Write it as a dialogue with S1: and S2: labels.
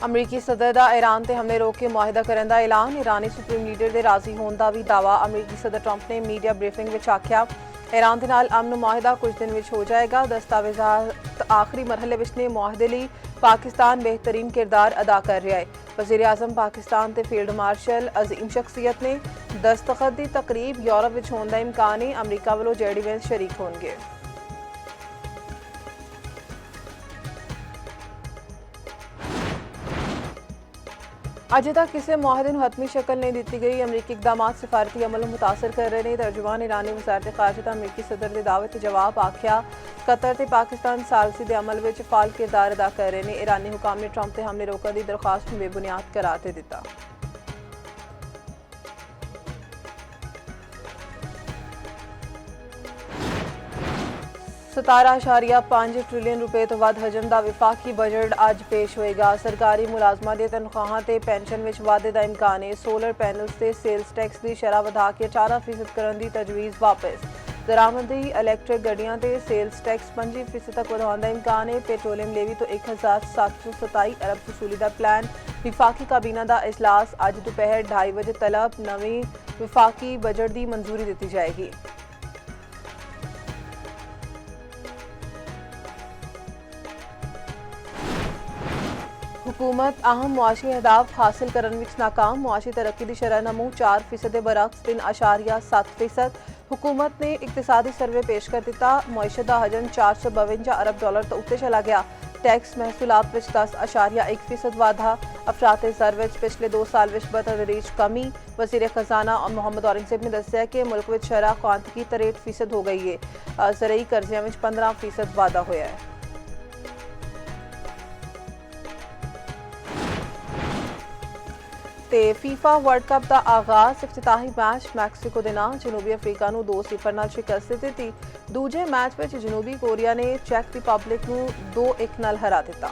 S1: ਅਮਰੀਕੀ ਸਦਰ ਦਾ ਈਰਾਨ ਤੇ ਹਮਲੇ ਰੋਕ ਕੇ ਮੁਆਹਦਾ ਕਰਨ ਦਾ ਐਲਾਨ। ਈਰਾਨੀ ਸੁਪਰੀਮ ਲੀਡਰ ਦੇ ਰਾਜ਼ੀ ਹੋਣ ਦਾ ਵੀ ਦਾਅਵਾ। ਅਮਰੀਕੀ ਸਦਰ ਟਰੰਪ ਨੇ ਮੀਡੀਆ ਬਰੀਫਿੰਗ ਵਿੱਚ ਆਖਿਆ, ਈਰਾਨ ਦੇ ਨਾਲ ਅਮਨ ਮੁਆਹਦਾ ਕੁਝ ਦਿਨ ਵਿੱਚ ਹੋ ਜਾਏਗਾ। ਦਸਤਾਵੇਜ਼ਾਤ ਆਖਰੀ ਮਰਹਲੇ ਵਿੱਚ ਨੇ। ਮੁਆਹਦੇ ਲਈ ਪਾਕਿਸਤਾਨ ਬਿਹਤਰੀਨ ਕਿਰਦਾਰ ਅਦਾ ਕਰ ਰਿਹਾ ਹੈ। ਵਜ਼ੀਰ ਆਜ਼ਮ ਪਾਕਿਸਤਾਨ ਤੇ ਫੀਲਡ ਮਾਰਸ਼ਲ ਅਜ਼ੀਮ ਸ਼ਖਸੀਅਤ ਨੇ। ਦਸਤਖਤ ਦੀ ਤਕਰੀਬ ਯੂਰਪ ਵਿੱਚ ਹੋਣ ਦਾ ਇਮਕਾਨ ਹੈ। ਅਮਰੀਕਾ ਵੱਲੋਂ ਜੈਡੀ ਵੈਂਸ ਸ਼ਰੀਕ ਹੋਣਗੇ। अजे तक किसी मुआहदे ਨੂੰ हतमी शक्ल नहीं दी गई। अमरीकी इकदाम सिफारती अमल ਨੂੰ मुतासर कर रहे हैं। तर्जुमान ईरानी वज़ारत ख़ारजा ਦਾ अमरीकी सदर के दावे ते जवाब आख्या, कतर ते पाकिस्तान सालसी के अमल में फाल किरदार अदा कर रहे हैं। ईरानी हुकाम ने ट्रंप के हमले रोकने की दरख्वास्त ਨੂੰ बेबुनियाद करार दे दिता। 17.5 ट्रिलियन रुपए तो वध हजम का विफाकी बजट अज पेश होएगा। सरकारी मुलाजमान दी तनख्वाहां ते पेंशन विच वाधे का इम्कान है। सोलर पैनल्स ते सेल्स टैक्स की शरह वधा के 4% करने की तजवीज़ वापस। दरामदी इलैक्ट्रिक गड्डियां ते सेल्स टैक्स 25% तक वधाउण दा इम्कान है। पेट्रोलियम लेवी तो 1727 अरब वसूली का प्लान। विफाकी काबीना का इजलास अज दोपहर 2:30 बजे तलब। नवी विफाकी बजट की मंजूरी दी जाएगी। हुकूमत अहम मुआशी अहदाफ हासिल करने में नाकाम। मुआशी तरक्की की शरह नमू 4% के बरक्स 3.7%। हुकूमत ने इकतिसादी सर्वे पेश कर दिता। मुआशत का हजम 452 अरब डॉलर तो उत्ते चला गया। टैक्स महसूलात में 10.1% वाधा। अफराते ज़र में पिछले 2 साल में बतदरीज कमी। वज़ीर खजाना मोहम्मद औरंगज़ेब ने दस्सिया कि मुल्क में शरह ख्वानदगी 63% हो गई है। ज़रई कर्जिया में 15% वाधा होया है। ਤੇ ਫੀਫਾ ਵਰਲਡ ਕੱਪ ਦਾ ਆਗਾਜ਼। ਇਫਤਿਤਾਹੀ ਮੈਚ ਮੈਕਸੀਕੋ ਦੇ ਨਾਲ ਜਨੂਬੀ ਅਫਰੀਕਾ ਨੂੰ 2-0 ਨਾਲ ਸ਼ਿਕਸਤ ਦਿੱਤੀ। ਦੂਜੇ ਮੈਚ ਵਿੱਚ ਜਨੂਬੀ ਕੋਰੀਆ ਨੇ ਚੈਕ ਰਿਪਬਲਿਕ ਨੂੰ 2-1 ਨਾਲ ਹਰਾ ਦਿੱਤਾ।